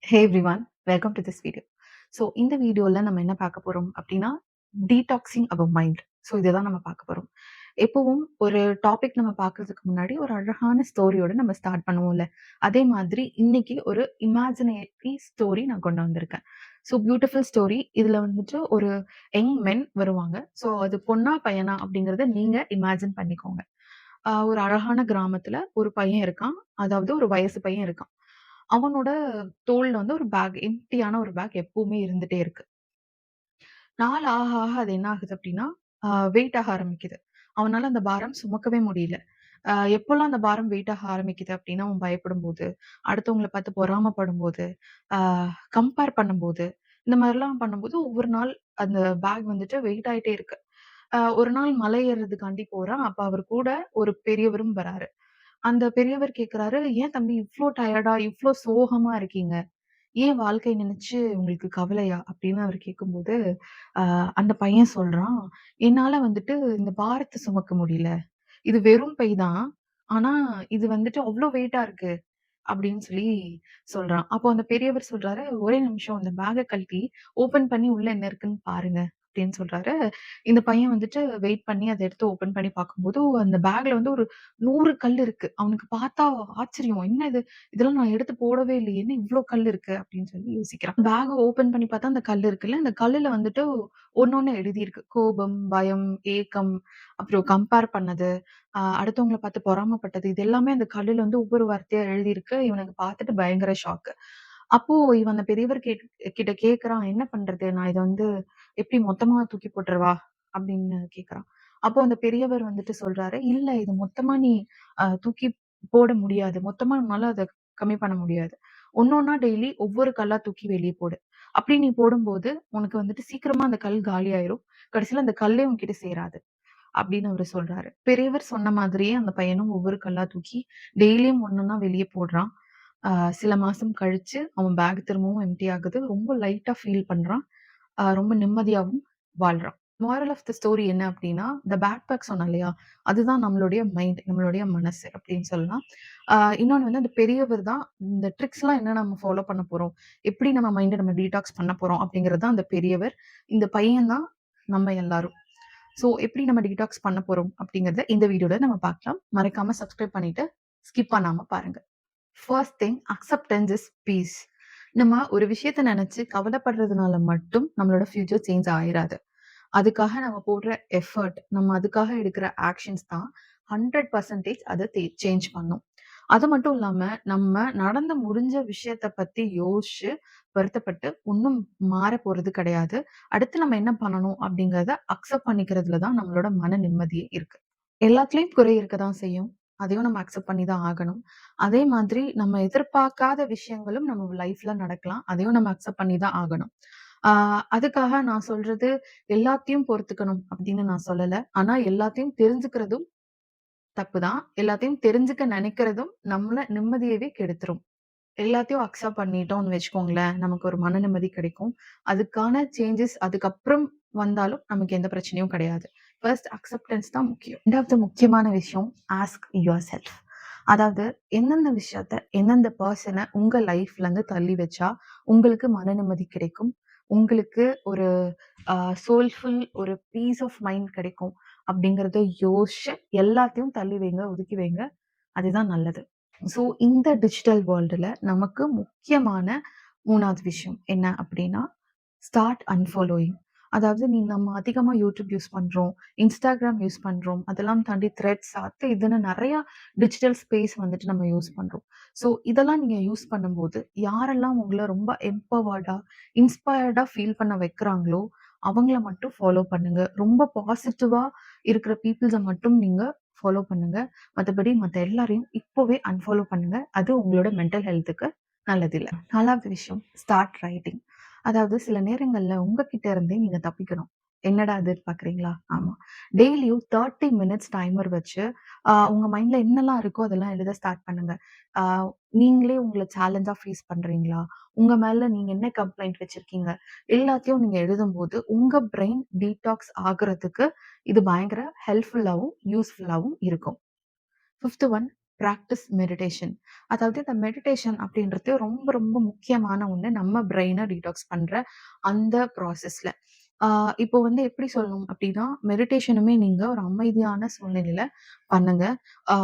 Hey everyone, welcome to this video. So இந்த வீடியோவில் நம்ம என்ன பார்க்க போகிறோம் அப்படின்னா, டீடாக்ஸிங் அவர் மைண்ட். ஸோ இதை தான் நம்ம பார்க்க போகிறோம். எப்பவும் ஒரு டாபிக் நம்ம பார்க்கறதுக்கு முன்னாடி ஒரு அழகான ஸ்டோரியோட நம்ம ஸ்டார்ட் பண்ணுவோம்ல, அதே மாதிரி இன்னைக்கு ஒரு இமேஜினரி ஸ்டோரி நான் கொண்டு வந்திருக்கேன். So beautiful story. இதில் வந்துட்டு ஒரு யங் மென் வருவாங்க. ஸோ அது பொண்ணா பையனா அப்படிங்கிறத நீங்கள் இமேஜின் பண்ணிக்கோங்க. ஒரு அழகான கிராமத்துல ஒரு பையன் இருக்கான். அதாவது ஒரு வயசு பையன் இருக்கான். அவனோட தோள்ல வந்து ஒரு பேக், எம்ப்டியான ஒரு பேக் எப்பவுமே இருந்துட்டே இருக்கு. நாள் ஆக ஆக அது என்ன ஆகுது அப்படின்னா, வெயிட் ஆக ஆரம்பிக்குது. அவனால அந்த பாரம் சுமக்கவே முடியல. எப்போலாம் அந்த பாரம் வெயிட் ஆக ஆரம்பிக்குது அப்படின்னா, அவன் பயப்படும்போது, அடுத்தவங்கள பார்த்து பொறாமைப்படும்போது, அ கம்பேர் பண்ணும்போது, இந்த மாரிலாம் பண்ணும்போது ஒவ்வொரு நாள் அந்த பேக் வந்துட்டு வெயிட் ஆயிட்டே இருக்கு. ஒரு நாள் மலை ஏறுறதுக்காண்டி போறான். அப்ப அவர் கூட ஒரு பெரியவரும் வராரு. அந்த பெரியவர் கேட்கிறாரு, "ஏன் தம்பி இவ்ளோ டயர்டா, இவ்ளோ சோகமா இருக்கீங்க? ஏன் வாழ்க்கைய நினைச்சு உங்களுக்கு கவலையா?" அப்படின்னு அவர் கேட்கும்போது, அ அந்த பையன் சொல்றான், "என்னால வந்துட்டு இந்த பாரத்த சுமக்க முடியல. இது வெறும் பை தான். ஆனா, இது வந்துட்டு அவ்ளோ வெயிட்டா இருக்கு." அப்படின்னு சொல்லி சொல்றான். அப்போ அந்த பெரியவர் சொல்றாரு, "ஒரே நிமிஷம் இந்த பேக்க கழட்டி ஓப்பன் பண்ணி உள்ள என்ன இருக்குன்னு பாருங்க." அப்படின்னு சொல்றாரு. இந்த பையன் வந்துட்டு வெயிட் பண்ணி அத எடுத்து ஓப்பன் பண்ணி பார்க்கும்போது, அந்த பேக்ல வந்து ஒரு 100 கல் இருக்கு. அவனுக்கு பார்த்தா ஆச்சரியம். "என்ன இது? இதெல்லாம் நான் எடுத்து போடவே இல்லையே! என்ன இவ்ளோ கல் இருக்கு?" அப்படின்னு சொல்லி யோசிக்கிறான். பேக்க ஓப்பன் பண்ணி பார்த்தா அந்த கல் இருக்குல்ல, அந்த கல்லுல வந்துட்டு ஒண்ணொண்ணு எழுதியிருக்கு. கோபம், பயம், ஏக்கம், அப்புறம் கம்பேர் பண்ணது, அடுத்தவங்கள பார்த்து பொறாமைப்பட்டது. இது எல்லாமே அந்த கல்லுல வந்து ஒவ்வொரு வார்த்தையா எழுதியிருக்கு. இவனுக்கு பார்த்துட்டு பயங்கர ஷாக்கு. அப்போ இவன் அந்த பெரியவர் கிட்ட கேட்கிறான், "என்ன பண்றது? நான் இத வந்து எப்படி மொத்தமா தூக்கி போட்டுறவா?" அப்படின்னு கேட்கிறான். அப்போ அந்த பெரியவர் வந்துட்டு சொல்றாரு, "இல்ல இது மொத்தமா நீ தூக்கி போட முடியாது. மொத்தமா உன்னால அத கம்மி பண்ண முடியாது. ஒண்ணொன்னா டெய்லி ஒவ்வொரு கல்லா தூக்கி வெளிய போடு. அப்படி நீ போடும்போது, உனக்கு வந்துட்டு சீக்கிரமா அந்த கல் காலியாயிரும். கடைசில அந்த கல்லே உன்கிட்ட சேராது." அப்படின்னு அவரு சொல்றாரு. பெரியவர் சொன்ன மாதிரியே அந்த பையனும் ஒவ்வொரு கல்லா தூக்கி டெய்லியும் ஒண்ணொன்னா வெளிய போடுறான். அ சில மாசம் கழிச்சு அவன் பேக் திரும்பவும் எம்ப்டி ஆகுது. ரொம்ப லைட்டா ஃபீல் பண்றான். ரொம்ப நிம்மதியாவும் வாழ்றான். மோரல் ஆஃப் த ஸ்டோரி என்ன அப்டின்னா, இந்த பேக் பேக் சொன்னேன் இல்லையா? அதுதான் நம்மளுடைய மைண்ட், நம்மளுடைய மனசு அப்டின்னு சொல்லலாம். அ இன்னொன்னு வந்து அந்த பெரியவர் தான் இந்த ட்ரிக்ஸ்லாம் என்ன நம்ம ஃபாலோ பண்ண போறோம்? எப்படி நம்ம மைண்ட நம்ம டீடாக்ஸ் பண்ண போறோம்? அப்டிங்கிறது தான் அந்த பெரியவர். இந்த பையன் தான் நம்ம எல்லாரும். ஸோ எப்படி நம்ம டீடாக்ஸ் பண்ண போறோம்? அப்டிங்கிறத இந்த வீடியோல நம்ம பார்க்கலாம். மறக்காம சப்ஸ்கிரைப் பண்ணிட்டு ஸ்கிப் பண்ணாம பாருங்க. First thing acceptance is peace. நம்ம ஒரு விஷயத்த நெனச்சு கவலைப்படுறதுனால மட்டும் நம்மளோட ஃபியூச்சர் சேஞ்ச் ஆயிராது. அதுக்காக நம்ம போடுற எஃபர்ட், நம்ம அதுக்காக எடுக்கிற ஆக்ஷன்ஸ் தான் 100% அத சேஞ்ச் பண்ணும். அது மட்டும் இல்லாம, நம்ம நடந்து முடிஞ்ச விஷயத்த பத்தி யோசிச்சு, வருத்தப்பட்டு ஒண்ணும் மாறப் போறது கிடையாது. அடுத்து நம்ம என்ன பண்ணணும் அப்படிங்கிறத அக்செப்ட் பண்ணிக்கிறதுல தான் நம்மளோட மன நிம்மதியே இருக்கு. எல்லாத்துலயும் குறை இருக்க தான் செய்யும். அதையும் நம்ம அக்செப்ட் பண்ணி தான் ஆகணும். அதே மாதிரி நம்ம எதிர்பார்க்காத விஷயங்களும் நம்ம லைஃப்ல நடக்கலாம். அதையும் நம்ம அக்செப்ட் பண்ணி தான் ஆகணும். ஆ அதுக்காக நான் சொல்றது எல்லாத்தையும் பொறுத்துக்கணும் அப்படின்னு நான் சொல்லல. ஆனா எல்லாத்தையும் தெரிஞ்சுக்கிறதும் தப்பு தான். எல்லாத்தையும் தெரிஞ்சுக்க நெனைக்கிறதும் நம்மள நிம்மதியவே கெடுத்துரும். எல்லாத்தையும் அக்செப்ட் பண்ணிட்டோம்னு வச்சுக்கோங்களேன், நமக்கு ஒரு மன நிம்மதி கிடைக்கும். அதுக்கான சேஞ்சஸ் அதுக்கப்புறம் வந்தாலும் நமக்கு எந்த பிரச்சனையும் கிடையாது. ஃபர்ஸ்ட் அக்செப்டன்ஸ் தான் முக்கியம். 2வது முக்கியமான விஷயம் ஆஸ்க் யுவர் செல்ஃப். அதாவது எந்தெந்த விஷயத்த, எந்தெந்த பெர்சன உங்க லைஃப்லருந்து தள்ளி வச்சா உங்களுக்கு மன நிம்மதி கிடைக்கும். உங்களுக்கு ஒரு சோல்ஃபுல் ஒரு பீஸ் ஆஃப் மைண்ட் கிடைக்கும். அப்படிங்கிறத யோசிச்சு எல்லாத்தையும் தள்ளி வைங்க, ஒதுக்கி வைங்க. அதுதான் நல்லது. ஸோ இந்த டிஜிட்டல் வேர்ல்டுல நமக்கு முக்கியமான 3வது விஷயம் என்ன அப்படின்னா, ஸ்டார்ட் அன்ஃபாலோயிங். அதாவது நம்ம அதிகமா யூடியூப் யூஸ் பண்றோம், Instagram யூஸ் பண்றோம். அதெல்லாம் தாண்டி த்ரெட்ஸ் அது இதுன்னு நெறைய டிஜிட்டல் ஸ்பேஸ் வந்துட்டு நம்ம யூஸ் பண்றோம். ஸோ இதெல்லாம் நீங்க யூஸ் பண்ணும்போது, யாரெல்லாம் உங்கள ரொம்ப எம்பவர்டா, இன்ஸ்பயர்டா ஃபீல் பண்ண வைக்கிறாங்களோ, அவங்கள மட்டும் ஃபாலோ பண்ணுங்க. ரொம்ப பாசிட்டிவா இருக்கிற பீப்பிள்ஸ மட்டும் நீங்க ஃபாலோ பண்ணுங்க. மத்தபடி மத்த எல்லாரையும் இப்பவே அன்ஃபாலோ பண்ணுங்க. அது உங்களோட மென்டல் ஹெல்த்துக்கு நல்லதில்ல. 4வது விஷயம் ஸ்டார்ட் ரைட்டிங். அதாவது சில நேரங்கள்ல உங்ககிட்ட இருந்தே நீங்க தப்பிக்கணும். என்னடா இது பார்க்குறீங்களா? ஆமா. டெய்லியும் 30 மினிட்ஸ் டைமர் வச்சு, உங்க மைண்ட்ல என்னலாம் இருக்கோ அதெல்லாம் எழுத ஸ்டார்ட் பண்ணுங்க. ஆ நீங்களே உங்கள சேலஞ்சா ஃபேஸ் பண்றீங்களா? உங்க மேல நீங்க என்ன கம்ப்ளைண்ட் வச்சிருக்கீங்க? எல்லாத்தையும் நீங்க எழுதும்போது, உங்க பிரெயின் டீடாக்ஸ் ஆகுறதுக்கு இது பயங்கர ஹெல்ப்ஃபுல்லாவும், யூஸ்ஃபுல்லாவும் இருக்கும். Fifth one practice meditation. அதாவது இந்த மெடிடேஷன் அப்படின்றது ரொம்ப ரொம்ப முக்கியமான ஒண்ணு. நம்ம பிரெயின டீடாக்ஸ் பண்ற அந்த ப்ராசஸ்ல. ஆ இப்போ வந்து எப்படி சொல்லணும் அப்படின்னா, மெடிடேஷனுமே நீங்க ஒரு அமைதியான சூழ்நிலையில பண்ணுங்க.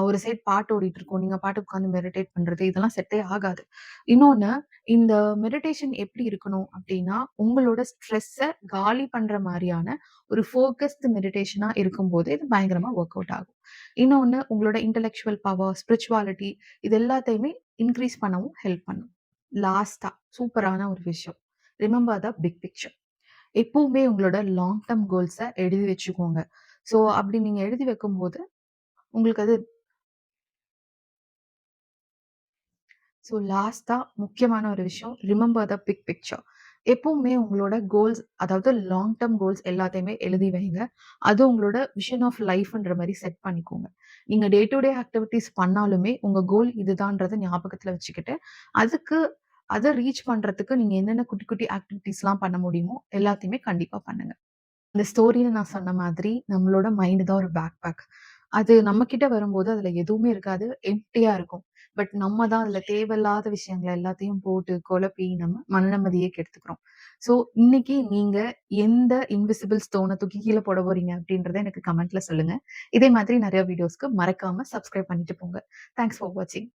ஒரு சைட் பாட்டு ஓடிட்டு இருக்கும். நீங்க பாட்டுக்கு உட்கார்ந்து மெடிடேட் பண்றது இதெல்லாம் செட்டே ஆகாது. இன்னொன்னு, இந்த மெடிடேஷன் எப்படி இருக்கணும் அப்படின்னா, உங்களோட ஸ்ட்ரெஸ்ஸ காலி பண்ற மாரியான ஒரு ஃபோகஸ்டு மெடிடேஷனா இருக்கும்போது இது பயங்கரமா வொர்க் அவுட் ஆகும். இன்னொன்னு உங்களோட இன்டலெக்சுவல் பவர், ஸ்பிரிச்சுவாலிட்டி இது எல்லாத்தையுமே இன்கிரீஸ் பண்ணவும் ஹெல்ப் பண்ணும். லாஸ்ட்டா சூப்பரான ஒரு விஷயம். Remember the big picture. எப்பவுமே உங்களோட லாங் டெர்ம் கோல்ஸ எழுதி வச்சுக்கோங்க. ஸோ அப்படி நீங்க எழுதி வைக்கும்போது, உங்களுக்கு அது லாஸ்ட்டா முக்கியமான ஒரு விஷயம். Remember the big picture. எப்பவுமே உங்களோட கோல்ஸ் அதாவது லாங் டெர்ம் கோல்ஸ் எல்லாத்தையுமே எழுதி வைங்க. அது உங்களோட விஷன் ஆஃப் லைஃப்ன்ற மாரி செட் பண்ணிக்கோங்க. நீங்க டே டு டே ஆக்டிவிட்டீஸ் பண்ணாலுமே, உங்க கோல் இதுதான்றத ஞாபகத்துல வச்சுக்கிட்டு, அதுக்கு அத ரீச் பண்றதுக்கு நீங்க என்னென்ன குட்டி குட்டி ஆக்டிவிட்டீஸ்லாம் பண்ண முடியுமோ, எல்லாத்தையுமே கண்டிப்பா பண்ணுங்க. இந்த ஸ்டோரியில நான் சொன்ன மாதிரி, நம்மளோட மைண்ட் தான் ஒரு பேக் பேக். அது நம்ம கிட்ட வரும்போது அதுல எதுவுமே இருக்காது. எம்ப்டியா இருக்கும். பட் நம்ம தான் அதுல தேவையில்லாத விஷயங்கள எல்லாத்தையும் போட்டு குழப்பி நம்ம மன நிம்மதியே கெடுத்துக்கிறோம். ஸோ இன்னைக்கு நீங்க எந்த இன்விசிபிள் ஸ்டோன தூக்கி கீழ போட போறீங்க அப்படின்றத எனக்கு கமெண்ட்ல சொல்லுங்க. இதே மாதிரி நெறைய வீடியோஸ்க்கு மறக்காம சப்ஸ்கிரைப் பண்ணிட்டு போங்க. தேங்க்ஸ் ஃபார் வாட்சிங்.